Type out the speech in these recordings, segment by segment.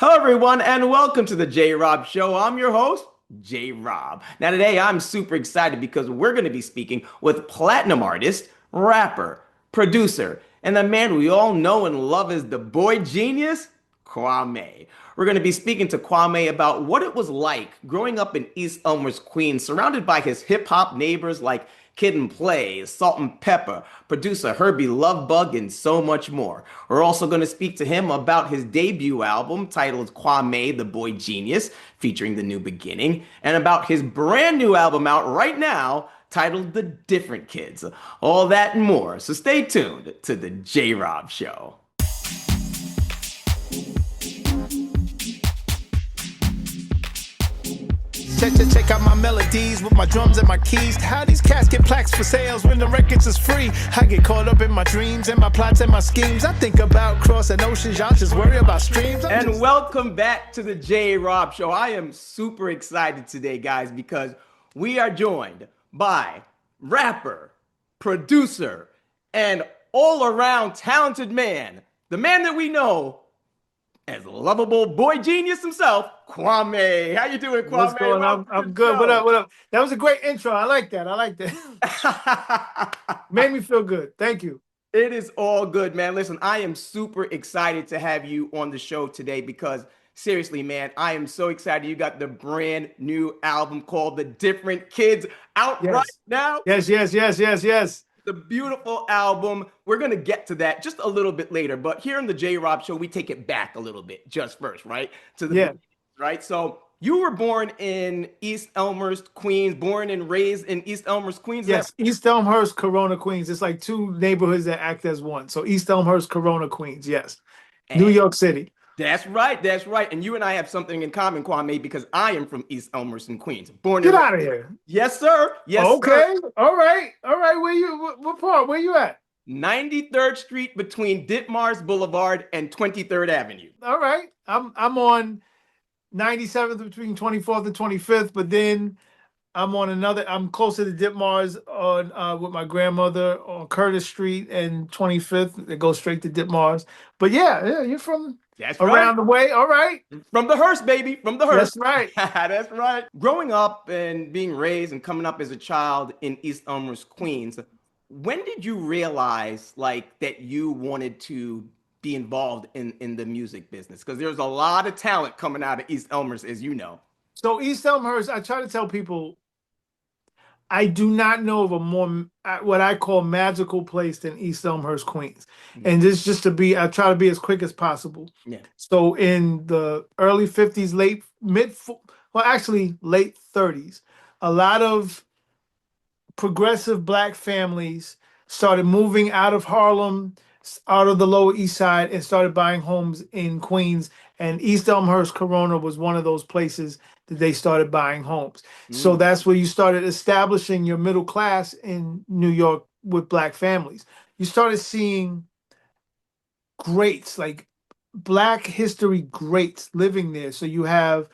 Hello, everyone, and welcome to the J Rob Show. I'm your host, J Rob. Now, today I'm super excited because we're going to be speaking with platinum artist, rapper, producer, and the man we all know and love as the boy genius, Kwame. We're going to be speaking to Kwame about what it was like growing up in East Elmhurst, Queens, surrounded by his hip hop neighbors like Kid and Play, Salt-n-Pepa, producer Herbie Lovebug, and so much more. We're also going to speak to him about his debut album titled Kwame, the Boy Genius, featuring The New Beginning, and about his brand new album out right now titled The Different Kids. All that and more. So stay tuned to the J Rob Show. Check out my melodies with my drums and my keys. How these cats get plaques for sales when the records is free. I get caught up in my dreams and my plots and my schemes. I think about crossing oceans, y'all just worry about streams. And welcome back to the J Rob Show. I am super excited today, guys, because we are joined by rapper, producer, and all around talented man, the man that we know as lovable boy genius himself, Kwame. How you doing, What's Kwame? going on? Welcome to I'm the good. What up? show. What up? That was a great intro. I like that. I like that. Made me feel good. Thank you. It is all good, man. Listen, I am super excited to have you on the show today because seriously, man, I am so excited. You got the brand new album called The Different Kids out right Yes. now. Yes. The beautiful album. We're going to get to that just a little bit later. But here on the J Rob Show, we take it back a little bit just first, right? To the Yeah. beginning, right? So you were born in East Elmhurst, Queens, born and raised in East Elmhurst, Queens. Is that Yes. East Elmhurst, Corona, Queens. It's like two neighborhoods that act as one. So East Elmhurst, Corona, Queens. Yes. New right? York City. That's right. That's right. And you and I have something in common, Kwame, because I am from East Elmhurst, Queens, born and Get raised. out of here. Yes, sir. Yes, sir. Okay. All right. All right. Where you? What part? Where you at? 93rd Street between Ditmars Boulevard and 23rd Avenue. All right. I'm on 97th between 24th and 25th, but then I'm on another. I'm closer to Ditmars on with my grandmother on Curtis Street and 25th. It goes straight to Ditmars. But yeah, you're from That's right. around the way. All right. From the Hearst, baby. From the Hearst. That's right. That's right. Growing up and being raised and coming up as a child in East Elmhurst, Queens, when did you realize like that you wanted to be involved in the music business? Because there's a lot of talent coming out of East Elmhurst, as you know. So East Elmhurst, I try to tell people I do not know of a more what I call magical place than East Elmhurst, Queens. And this just to be, I try to be as quick as possible. Yeah. So in the early 50s, well, actually late 30s, a lot of progressive black families started moving out of Harlem, out of the Lower East Side, and started buying homes in Queens. And East Elmhurst, Corona was one of those places that they started buying homes. So Mm. that's where you started establishing your middle class in New York with black families. You started seeing greats, like black history greats living there. So you have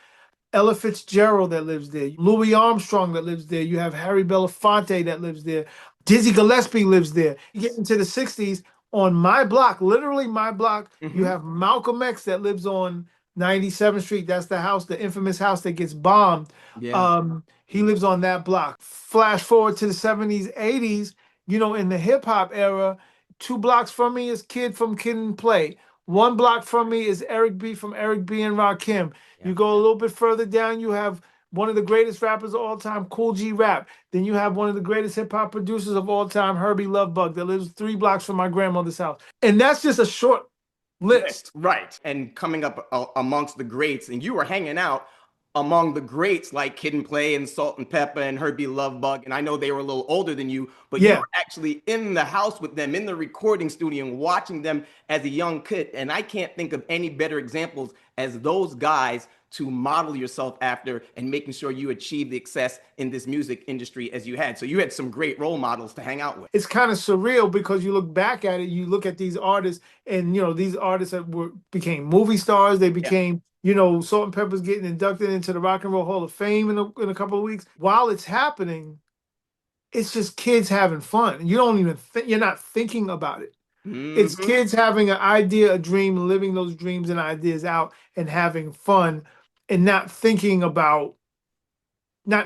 Ella Fitzgerald that lives there, Louis Armstrong that lives there, you have Harry Belafonte that lives there, Dizzy Gillespie lives there. You get into the 60s, on my block, literally my block, you Hmm. have Malcolm X that lives on 97th Street. That's the house, the infamous house that gets bombed. Yeah. He lives on that block. Flash forward to the 70s, 80s, in the hip hop era, 2 blocks from me is Kid from Kid and Play. 1 block from me is Eric B from Eric B and Rakim. Yeah. You go a little bit further down, you have one of the greatest rappers of all time, Cool G Rap. Then you have one of the greatest hip hop producers of all time, Herbie Lovebug, that lives 3 blocks from my grandmother's house. And that's just a short list. Right. And coming up amongst the greats, and you were hanging out among the greats like Kid and Play and Salt-n-Pepa and Herbie Lovebug. And I know they were a little older than you, but you Yeah. were actually in the house with them in the recording studio and watching them as a young kid. And I can't think of any better examples as those guys to model yourself after and making sure you achieve the success in this music industry as you had. So you had some great role models to hang out with. It's kind of surreal because you look back at it, you look at these artists, and these artists that became movie stars. They Yeah. became, Salt-n-Pepa's getting inducted into the Rock and Roll Hall of Fame in a couple of weeks. While it's happening, it's just kids having fun. You don't even you're not thinking about it. It's Hmm. kids having an idea, a dream, living those dreams and ideas out and having fun and not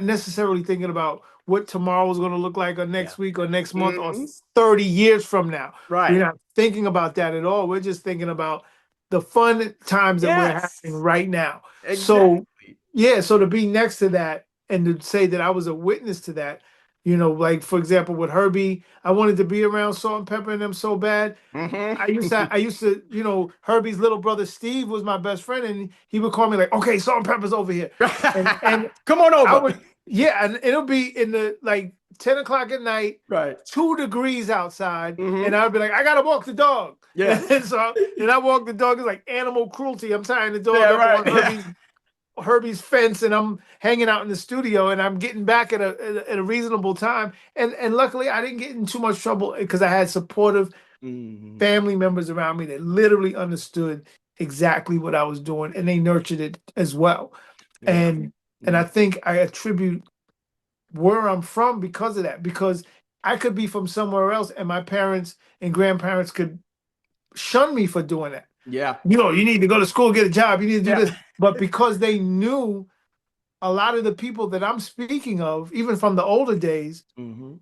necessarily thinking about what tomorrow is going to look like or Yeah. next week or next month or Hmm. 30 years from now. We're Right. not thinking about that at all. We're just thinking about the fun times that we're having Yes. right now. So, Exactly. yeah, so to be next to that and to say that I was a witness to that, like for example with Herbie, I wanted to be around Salt-N-Pepa and them so bad. Hmm. Herbie's little brother Steve was my best friend, and he would call me like, "Okay, Salt-N-Pepa's over here," and Come on I over. would, yeah, and it'll be in the like 10 o'clock at night, Right. 2 degrees outside, and Hmm. I'd be like, "I gotta walk the dog," Yeah. and I walk the dog. It's like animal cruelty. I'm tying the Yeah, dog up right. on Herbie's fence, and I'm hanging out in the studio, and I'm getting back at a reasonable time, and luckily I didn't get in too much trouble because I had supportive Hmm. family members around me that literally understood exactly what I was doing and they nurtured it as well. Yeah. And I think I attribute where I'm from because of that, because I could be from somewhere else and my parents and grandparents could shun me for doing that. Yeah. You need to go to school, get a job, you need to do Yeah. this. But because they knew a lot of the people that I'm speaking of, even from the older days, Hmm.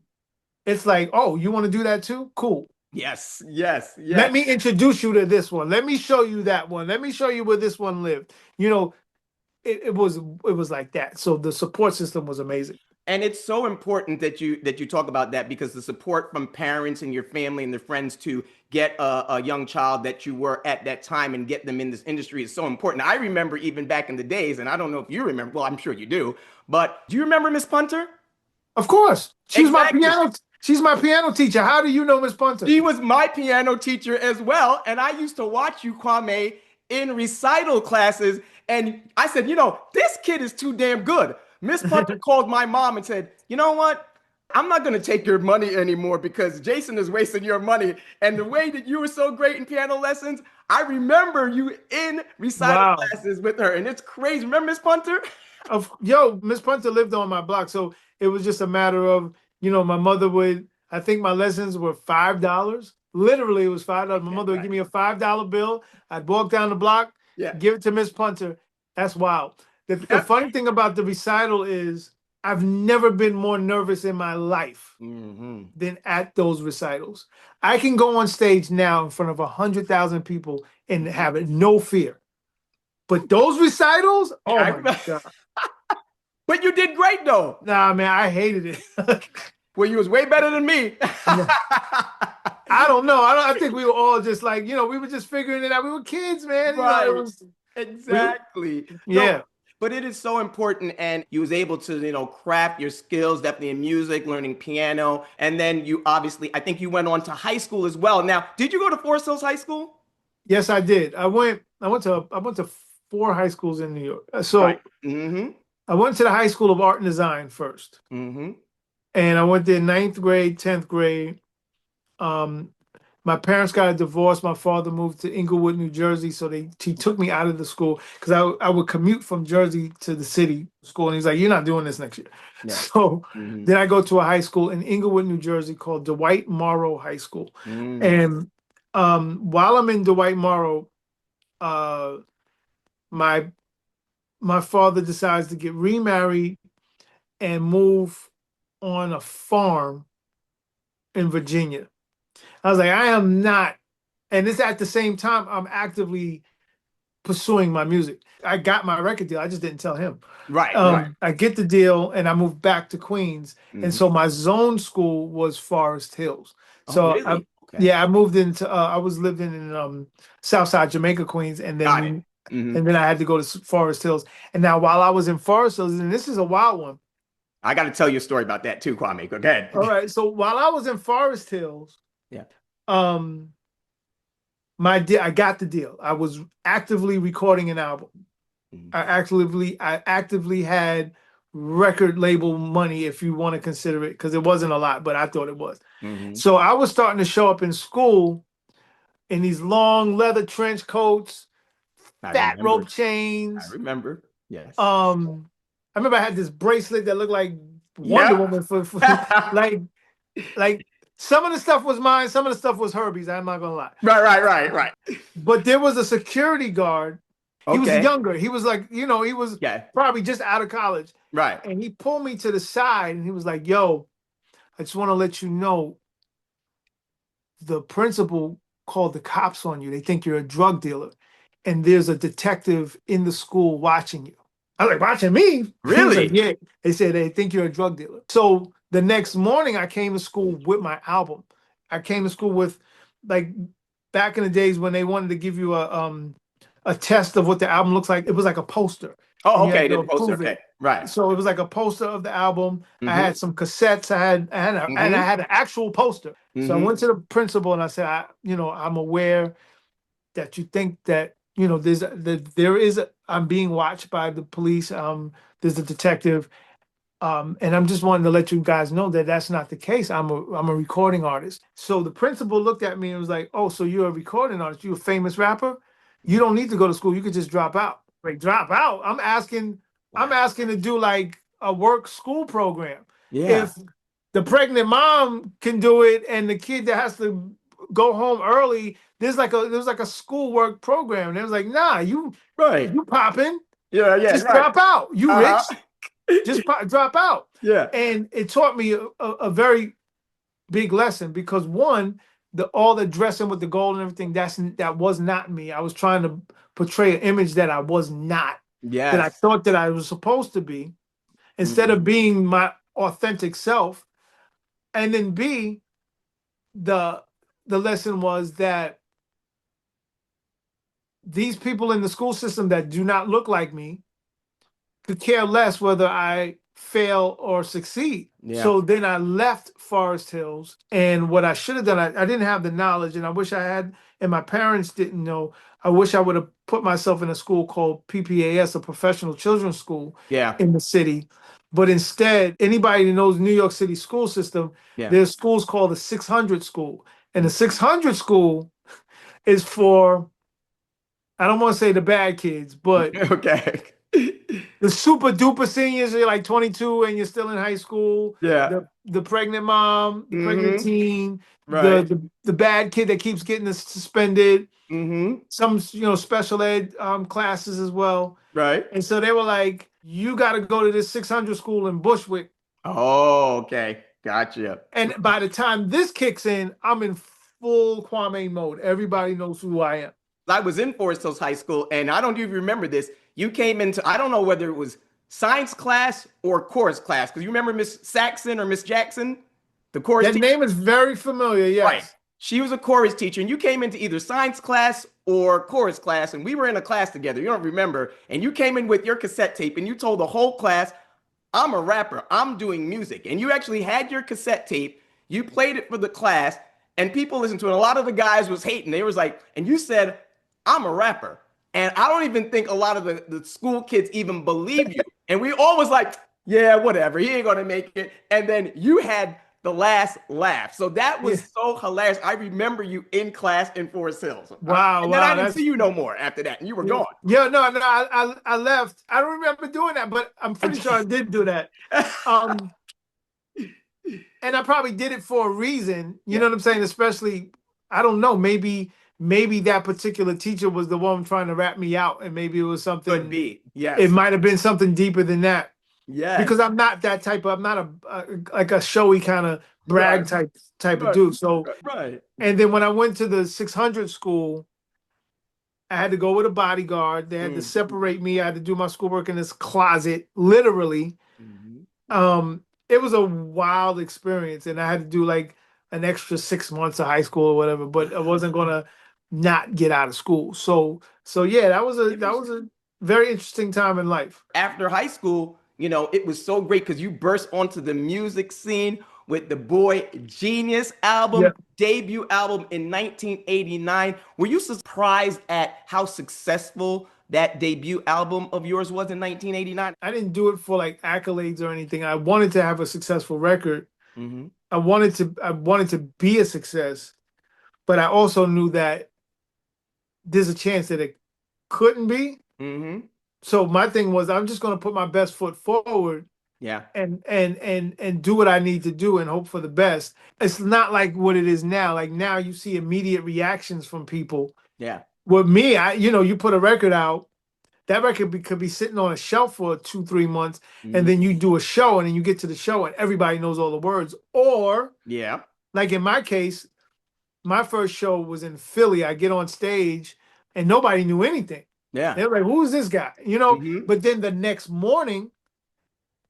it's like, oh, you want to do that too? Cool. Yes. Yes. Yes. Let me introduce you to this one. Let me show you that one. Let me show you where this one lived. It was like that. So the support system was amazing. And it's so important that you talk about that because the support from parents and your family and their friends to get a young child that you were at that time and get them in this industry is so important. I remember even back in the days, and I don't know if you remember. Well, I'm sure you do. But do you remember Miss Punter? Of course, Exactly. she's my piano teacher. How do you know Miss Punter? She was my piano teacher as well. And I used to watch you, Kwame, in recital classes. And I said, this kid is too damn good. Miss Punter called my mom and said, you know what? I'm not going to take your money anymore because Jason is wasting your money. And the way that you were so great in piano lessons, I remember you in recital Wow. classes with her. And it's crazy. Remember Miss Punter? Miss Punter lived on my block, so it was just a matter of, my mother would. I think my lessons were $5. Literally, it was $5. My Okay, mother would right. give me a $5 bill. I'd walk down the block, Yeah. give it to Miss Punter. That's wild. The Yep. funny thing about the recital is I've never been more nervous in my life Hmm. than at those recitals. I can go on stage now in front of 100,000 people and have it no fear. But those recitals, oh I my remember. God. But you did great though. Nah, man, I hated it. Well, you was way better than me. I don't know. I think we were all just like, we were just figuring it out. We were kids, man. It Right. was we Exactly. No, yeah. but it is so important. And you was able to, craft your skills, definitely in music, learning piano. And then you obviously, I think you went on to high school as well. Now, did you go to Forest Hills High School? Yes, I did. I went to 4 high schools in New York. Right. So Mm-hmm. I went to the High School of Art and Design first. Mm-hmm. And I went there ninth grade, 10th grade. Um, my parents got a divorce. My father moved to Inglewood, New Jersey, so he took me out of the school because I would commute from Jersey to the city school, and he's like, "You're not doing this next year." Yeah. So Mm-hmm. then I go to a high school in Inglewood, New Jersey, called Dwight Morrow High School, Mm. and while I'm in Dwight Morrow, uh, my my father decides to get remarried and move on a farm in Virginia. I was like, I am not, and it's at the same time I'm actively pursuing my music. I got my record deal. I just didn't tell him. Right. Right. I get the deal and I moved back to Queens. And Mm-hmm. so my zone school was Forest Hills. Oh, So really? Okay. yeah, I moved into I was living in Southside Jamaica, Queens, and then Got it. Mm-hmm. I had to go to Forest Hills. And now while I was in Forest Hills, and this is a wild one. I got to tell you a story about that too, Kwame. Go All ahead. right. So while I was in Forest Hills, Yeah. um I got the deal. I was actively recording an album. Mm-hmm. I actively had record label money, if you want to consider it, because it wasn't a lot, but I thought it was. Mm-hmm. So I was starting to show up in school in these long leather trench coats, I fat rope remember. I chains. remember. Yes. I remember I had this bracelet that looked like Wonder Yeah. Woman for like like Some of the stuff was mine, some of the stuff was Herbie's. I'm not gonna lie. Right. But there was a security guard. He was Okay. younger. He was like, he was Yeah. probably just out of college. Right. And he pulled me to the side and he was like, yo, I just want to let you know the principal called the cops on you. They think you're a drug dealer. And there's a detective in the school watching you. I was like, watching me? He was like, Really? yeah. They said they think you're a drug dealer. So the next morning, I came to school with my album. I came to school with, like, back in the days when they wanted to give you a test of what the album looks like. It was like a poster, and Oh, you had okay. to The poster. approve it. Okay. Right. So it was like a poster of the album. I Mm-hmm. had some cassettes. And I Mm-hmm. had an actual poster. So I Mm-hmm. went to the principal and I said, I'm aware that you think that I'm being watched by the police. There's a detective, and I'm just wanting to let you guys know that that's not the case. I'm a recording artist. So the principal looked at me and was like, "Oh, so you're a recording artist? You a famous rapper? You don't need to go to school. You could just drop out." Like, drop out? I'm Wow. asking to do like a work school program. Yeah. If the pregnant mom can do it and the kid that has to go home early, there's like a school work program. And it was like, nah, Right. you popping, Yeah. just Right. drop out. You Uh-huh. rich, just drop out. Yeah. And it taught me a very big lesson because one, all the dressing with the gold and everything, that was not me. I was trying to portray an image that I was not, that I Yes. thought that I was supposed to be, instead Mm-hmm. of being my authentic self. And then B, the the lesson was that these people in the school system that do not look like me could care less whether I fail or succeed. Yeah. So then I left Forest Hills, and what I should have done, I didn't have the knowledge, and I wish I had, and my parents didn't know. I wish I would have put myself in a school called PPAS, a professional children's school Yeah. in the city. But instead, anybody who knows New York City school system, Yeah. there's schools called the 600 school. And the 600 school is for, I don't want to say the bad kids, but Okay. the super duper seniors are like 22 and you're still in high school. Yeah. The pregnant mom, the pregnant Mm-hmm. teen, Right. the bad kid that keeps getting suspended. Mm-hmm. Some special ed classes as well. Right. And so they were like, "You got to go to this 600 school in Bushwick." Oh, okay. Gotcha. And by the time this kicks in, I'm in full Kwame mode. Everybody knows who I am. I was in Forest Hills High School, and I don't even remember this. You came into, I don't know whether it was science class or chorus class, because you remember Miss Saxon or Miss Jackson, the chorus That teacher? name is very familiar. Right. Yes. She was a chorus teacher, and you came into either science class or chorus class, and we were in a class together. You don't remember. And you came in with your cassette tape, and you told the whole class, I'm a rapper, I'm doing music. And you actually had your cassette tape, you played it for the class, and people listened to it. A lot of the guys was hating. They was like, and you said, I'm a rapper. And I don't even think a lot of the school kids even believe you. And we all was like, yeah, whatever. He ain't gonna make it. And then you had the last laugh. So that Yeah. was so hilarious. I remember you in class in Forest Hills. Wow. And then I Wow. didn't see you no more after that. And you were Yeah. gone. Yeah, no. I left. I don't remember doing that, but I'm pretty sure I did do that. Um, and I probably did it for a reason. You Yeah, know what I'm saying? Especially, I don't know. Maybe that particular teacher was the one trying to rat me out, and maybe it was could something. be. It Yes. might have been something deeper than that. Yes. Because I'm not that type of. I'm not like a showy kind of Right. brag type of Right. dude. So, Right. and then when I went to the 600 school, I had to go with a bodyguard. They had to Mm. separate me. I had to do my schoolwork in this closet, literally. Mhm. It was a wild experience, and I had to do like an extra 6 months of high school or whatever. But I wasn't gonna not get out of school. So yeah, that was a very interesting time in life. After high school, it was so great because you burst onto the music scene with the Boy Genius album, Yeah, debut album in 1989. Were you surprised at how successful that debut album of yours was in 1989? I didn't do it for like accolades or anything. I wanted to have a successful record. Mm-hmm. I wanted to be a success, but I also knew that there's a chance that it couldn't be. Mm-hmm. So my thing was, I'm just going to put my best foot forward Yeah. and do what I need to do and hope for the best. It's not like what it is now. Like now you see immediate reactions from people. Yeah. With me, you put a record out, that record could be sitting on a shelf for 2, 3 months, and Mhm. then you do a show, and then you get to the show, and everybody knows all the words. Or, Yeah. like in my case, my first show was in Philly. I get on stage, and nobody knew anything. Yeah. They're like, "Who's this guy?" Hmm. But then the next morning,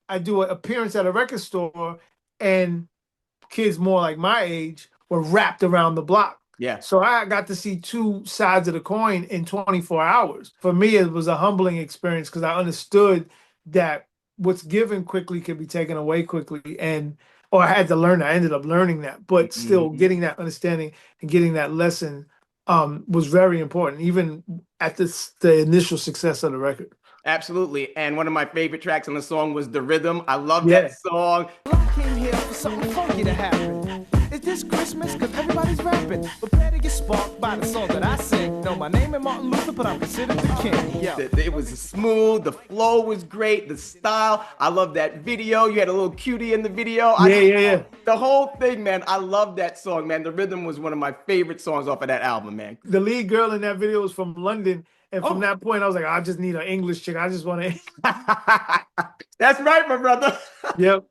I do an appearance at a record store, and kids more like my age were wrapped around the block. Yeah. So I got to see two sides of the coin in 24 hours. For me, it was a humbling experience because I understood that what's given quickly can be taken away quickly. Or I had to learn that. I ended up learning that, but still Hmm. getting that understanding and getting that lesson was very important, even at the initial success of the record. Absolutely. And one of my favorite tracks on the song was The Rhythm. I love that Yeah. song. I came here for something funky to happen. Is this Christmas? Cause everybody's rapping. Prepare to get sparked by the song that I sing. No, my name ain't Martin Luther, but I'm considered the king. Yo. It was smooth. The flow was great. The style. I love that video. You had a little cutie in the video. Yeah, yeah, yeah. The whole thing, man. I love that song, man. The Rhythm was one of my favorite songs off of that album, man. The lead girl in that video was from London. And from Oh, that point, I was like, I just need an English chick. I just want to. that's right, my brother. Yep.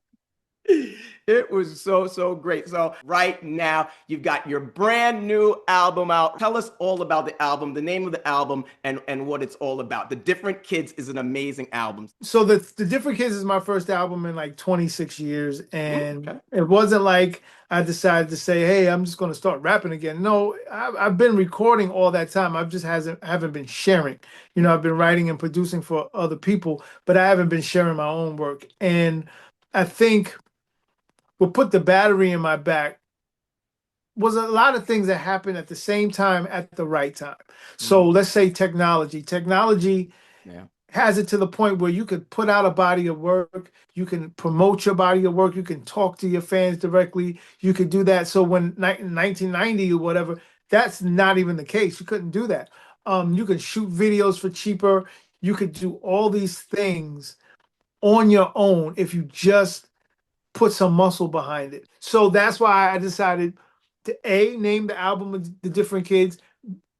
It was so, so great. So, right now, you've got your brand new album out. Tell us all about the album, the name of the album, and what it's all about. The Different Kids is an amazing album. So the Different Kids is my first album in like 26 years. And Okay. it wasn't like I decided to say, hey, I'm just going to start rapping again. No, I've been recording all that time. I've just haven't been sharing. I've been writing and producing for other people, but I haven't been sharing my own work. And I think what put the battery in my back was a lot of things that happened at the same time at the right time. So Mm, let's say technology. Technology yeah. has it to the point where you could put out a body of work, you can promote your body of work, you can talk to your fans directly, you could do that. So when 1990 or whatever, that's not even the case. You couldn't do that. You could shoot videos for cheaper. You could do all these things on your own if you just put some muscle behind it. So that's why I decided to A, name the album The Different Kids,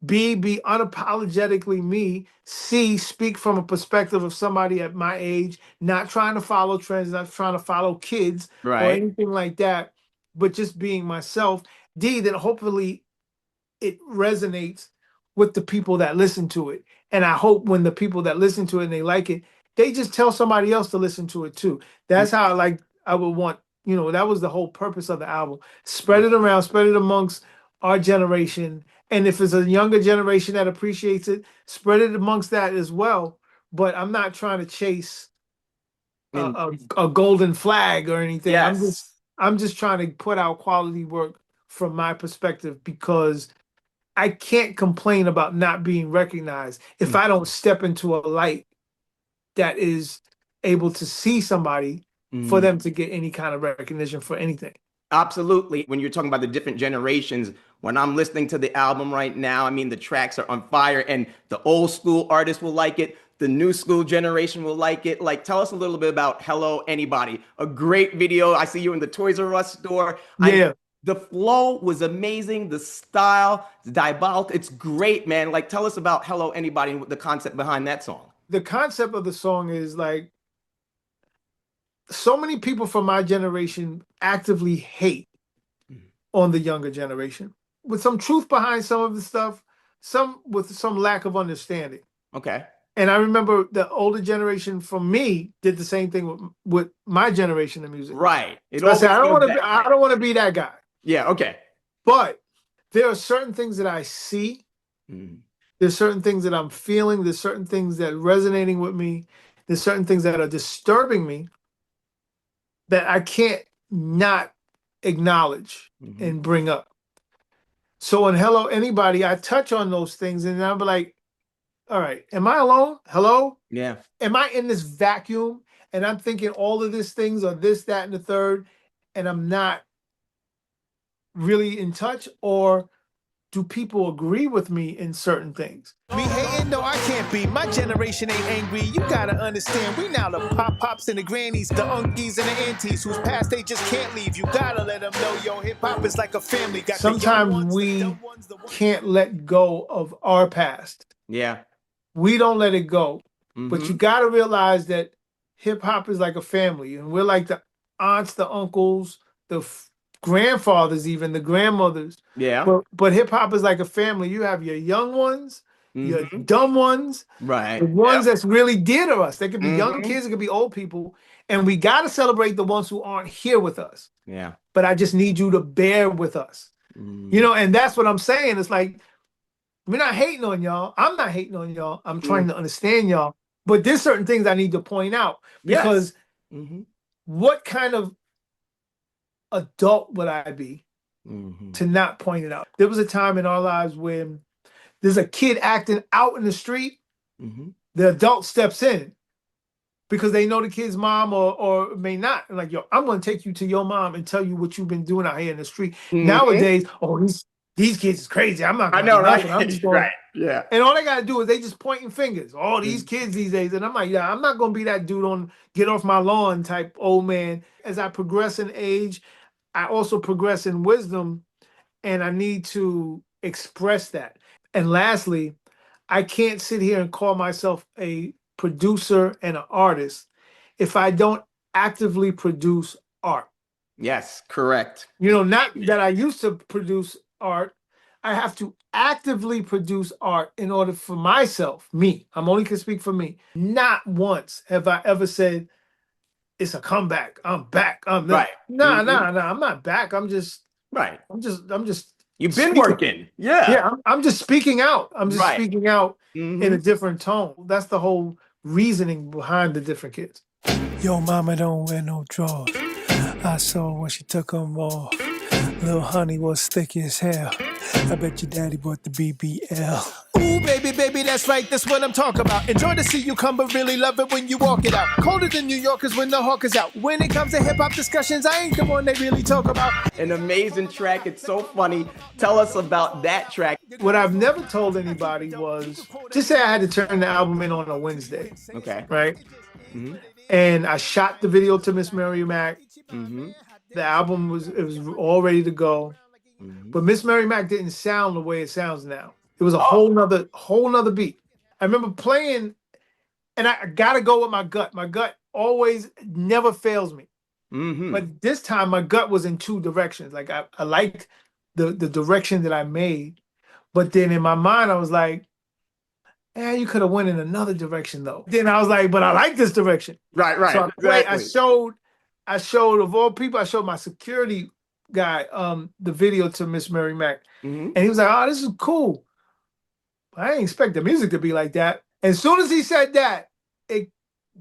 B, be unapologetically me, C, speak from a perspective of somebody at my age, not trying to follow trends, not trying to follow kids or Right. anything like that, but just being myself. D, that hopefully it resonates with the people that listen to it. And I hope when the people that listen to it and they like it, they just tell somebody else to listen to it too. That's how I would want, that was the whole purpose of the album. Spread it around, spread it amongst our generation. And if it's a younger generation that appreciates it, spread it amongst that as well. But I'm not trying to chase And a golden flag or anything. yes. I'm just trying to put out quality work from my perspective because I can't complain about not being recognized if I don't step into a light that is able to see somebody for Mm. them to get any kind of recognition for anything. Absolutely. When you're talking about the different generations, when I'm listening to the album right now, I mean, the tracks are on fire, and the old school artists will like it. The new school generation will like it. Like, tell us a little bit about Hello Anybody. A great video. I see you in the Toys R Us store. Yeah. The flow was amazing. The style, the diabolical. It's great, man. Like, tell us about Hello Anybody and the concept behind that song. The concept of the song is like so many people from my generation actively hate on the younger generation with some truth behind some of the stuff, some with some lack of understanding. Okay. And I remember the older generation from me did the same thing with my generation of music. Right. It So I said, always goes that I way. don't want to be that guy. Yeah. Okay. But there are certain things that I see. Mm. There's certain things that I'm feeling. There's certain things that are resonating with me. There's certain things that are disturbing me that I can't not acknowledge Hmm. and bring up. So in Hello Anybody, I touch on those things and I'm like, all right, am I alone? Hello? Yeah. Am I in this vacuum and I'm thinking all of these things or this, that, and the third, and I'm not really in touch? Or do people agree with me in certain things? Me hating? No, I can't be. My generation ain't angry. You gotta understand. We now the pop-pops and the grannies, the unkies and the aunties whose past they just can't leave. You gotta let them know, yo, hip-hop is like a family. Got the young Sometimes ones, the we dumb ones, the ones can't let go of our past. Yeah. We don't let it go. But you Mhm. got to realize that hip hop is like a family, and we're like the aunts, the uncles, the grandfathers, even the grandmothers. Yeah. But hip hop is like a family. You have your young ones, your Mhm. dumb ones, Right. the ones Yep. that's really dear to us. They could be young Mhm. kids, it could be old people, and we got to celebrate the ones who aren't here with us. Yeah. But I just need you to bear with us, Mm. and that's what I'm saying. It's like we're not hating on y'all. I'm not hating on y'all. I'm trying to understand y'all. But there's certain things I need to point out Yes. because Mhm. what kind of adult would I be Mhm. to not point it out? There was a time in our lives when there's a kid acting out in the street, Mhm. the adult steps in because they know the kid's mom or may not. And like, yo, I'm going to take you to your mom and tell you what you've been doing out here in the street. Mhm. Nowadays, oh, these kids is crazy. I'm not I going to know, do right? nothing. I'm just going. Right. Yeah. And all they gotta do is they just pointing fingers. All these Mm. kids these days, and I'm like, yeah, I'm not gonna be that dude on get off my lawn type old man. As I progress in age, I also progress in wisdom, and I need to express that. And lastly, I can't sit here and call myself a producer and an artist if I don't actively produce art. Yes, correct. Not that I used to produce art. I have to actively produce art in order for myself, me. I'm only can speak for me. Not once have I ever said it's a comeback. I'm back. Right. Nah, Mhm. nah, nah. I'm not back. Right. I'm just You've been speaking. working. Yeah. Yeah, I'm just speaking out. I'm just Right. speaking out in a Mhm. different tone. That's the whole reasoning behind the different kids. Yo, mama don't wear no drawers. I saw when she took them off. Little honey was thick as hell. I bet your daddy bought the BBL. Ooh, baby, baby, that's right, that's what I'm talking about. Enjoy to see you come, but really love it when you walk it out. Colder than New Yorkers when the hawk is out. When it comes to hip hop discussions, I ain't the one they really talk about. An amazing track. It's so funny. Tell us about that track. What I've never told anybody was just say I had to turn the album in on a Wednesday, Okay. right? Mhm. And I shot the video to Miss Mary Mac. Mhm. The album was all ready to go, Mhm. but Miss Mary Mac didn't sound the way it sounds now. It was a Oh. whole nother beat. I remember playing, and I gotta go with my gut. My gut always never fails me. Mhm. But this time my gut was in two directions. Like I liked the direction that I made, but then in my mind I was like, you could have went in another direction though. Then I was like, but I like this direction. Right, So right. I played, Exactly. I showed of all people, I showed my security guy the video to Miss Mary Mac. Mhm. And he was like, oh, this is cool. I didn't expect the music to be like that. As soon as he said that,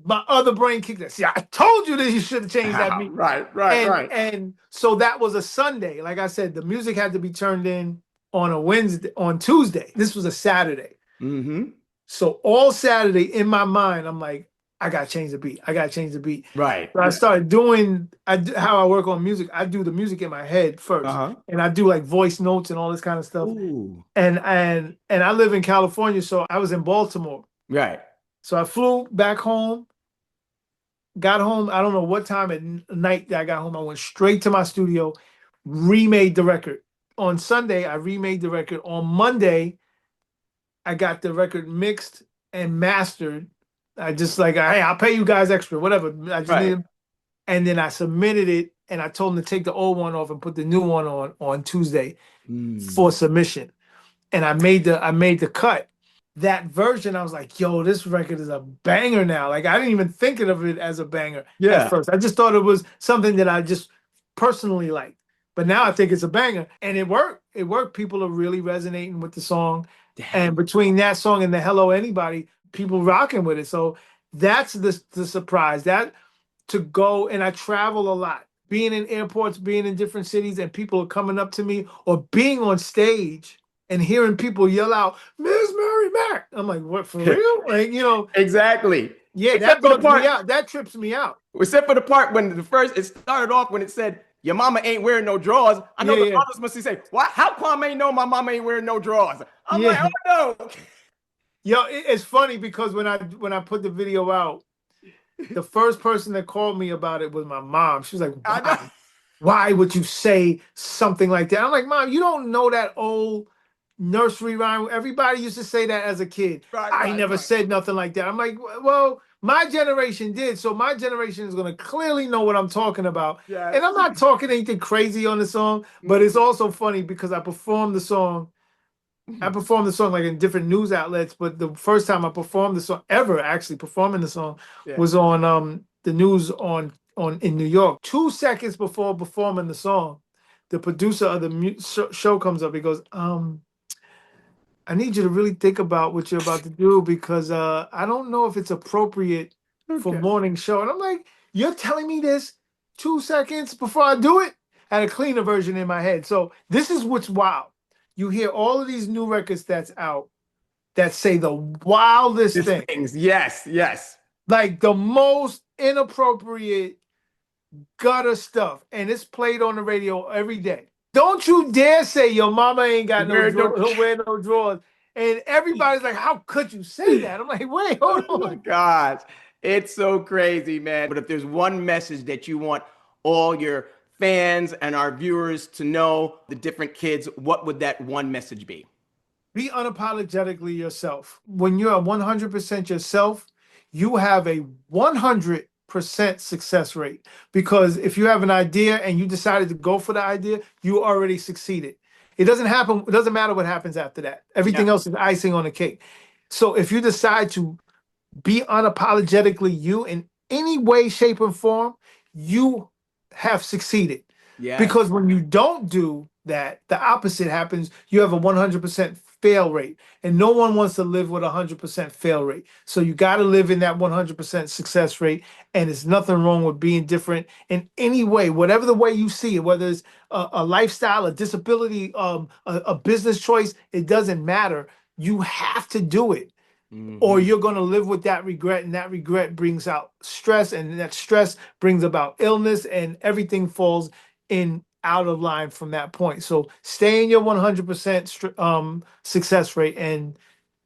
my other brain kicked in. See, I told you that you should have changed that beat. Right, right, right. And so that was a Sunday. Like I said, the music had to be turned in on a Wednesday, on Tuesday. This was a Saturday. Mhm. So all Saturday in my mind, I'm like, I gotta change the beat. I gotta change the beat. Right. So I started doing how I work on music. I do the music in my head first, Uh-huh. and I do like voice notes and all this kind of stuff. Ooh. And I live in California, so I was in Baltimore. Right. So I flew back home, got home. I don't know what time at night that I got home. I went straight to my studio, remade the record. On Sunday, I remade the record. On Monday, I got the record mixed and mastered. I just like, hey, I'll pay you guys extra, whatever. I just need Right. them. And then I submitted it, and I told them to take the old one off and put the new one on Tuesday for submission. And I made the cut. That version, I was like, yo, this record is a banger now. Like I didn't even think of it as a banger Yeah. at first. I just thought it was something that I just personally liked. But now I think it's a banger. And it worked. It worked. People are really resonating with the song. And between that song and the Hello Anybody, people rocking with it. So that's the surprise. That to go, and I travel a lot. Being in airports, being in different cities, and people are coming up to me, or being on stage and hearing people yell out, Miss Mary Mac. I'm like, what, for real? Like, Exactly. yeah, Except that for the bugs me part, out. That trips me out. except for the part when it started off when it said your mama ain't wearing no drawers. I know Yeah, the yeah. mothers must say, "Why? How Kwame know my mama ain't wearing no drawers?" I'm like, Yeah. "Oh no." Yo, it's funny because when I put the video out, the first person that called me about it was my mom. She was like, I know. "Why? Why would you say something like that?" I'm like, "Mom, you don't know that old nursery rhyme. Everybody used to say that as a kid. Right, I right, never right. said nothing like that." I'm like, "Well, my generation did, so my generation is going to clearly know what I'm talking about." Yes. And I'm not talking anything crazy on the song, but it's also funny because I performed the song. I performed the song like in different news outlets, but the first time I performed the song ever, actually performing the song, Yeah. was on the news on in New York. 2 seconds before performing the song, the producer of the show comes up. He goes, "I need you to really think about what you're about to do because I don't know if it's appropriate for Okay. morning show." And I'm like, "You're telling me this 2 seconds before I do it?" I had a cleaner version in my head. So this is what's wild. You hear all of these new records that's out that say the wildest These thing, things. Yes, yes. like the most inappropriate gutter stuff, and it's played on the radio every day. Don't you dare say your mama ain't got no Wear no. drawers, don't wear no drawers. And everybody's like, "How could you say that?" I'm like, "Wait, hold Oh my on." gosh. It's so crazy, man. But if there's one message that you want all your fans and our viewers to know, the different kids, what would that one message be? Be unapologetically yourself. When you're 100% yourself, you have a 100% success rate. Because if you have an idea and you decided to go for the idea, you already succeeded. It doesn't happen, it doesn't matter what happens after that. Yeah. Everything else is icing on the cake. So if you decide to be unapologetically you in any way, shape, or form, you have succeeded. Yes. Because when you don't do that, the opposite happens. You have a 100% fail rate. And no one wants to live with a 100% fail rate. So you got to live in that 100% success rate. And there's nothing wrong with being different in any way, whatever the way you see it, whether it's a lifestyle, a disability, a business choice, it doesn't matter. You have to do it or Mhm. you're going to live with that regret, and that regret brings out stress, and that stress brings about illness, and everything falls in out of line from that point. So stay in your 100% success rate, and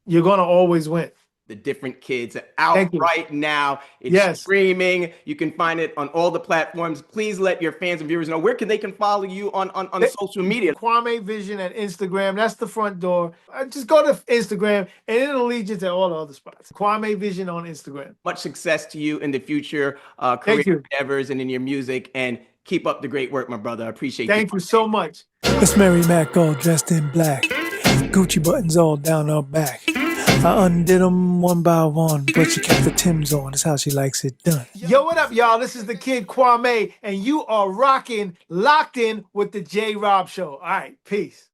you're going to always win. The different kids are out Thank you. right now. It's Yes. streaming. You can find it on all the platforms. Please let your fans and viewers know where can they can follow you on social media. Kwame Vision at Instagram. That's the front door. Just go to Instagram, and it'll lead you to all the other spots. Kwame Vision on Instagram. Much success to you in the future career Thank you. endeavors and in your music, and keep up the great work, my brother. I appreciate you. Thank you so much. It's Mary Mac all dressed in black. Gucci buttons all down her back. I undid them one by one, but she kept the Timbs on. That's how she likes it done. Yo, what up, y'all? This is the kid Kwame, and you are rocking, locked in with the J Rob Show. All right, peace.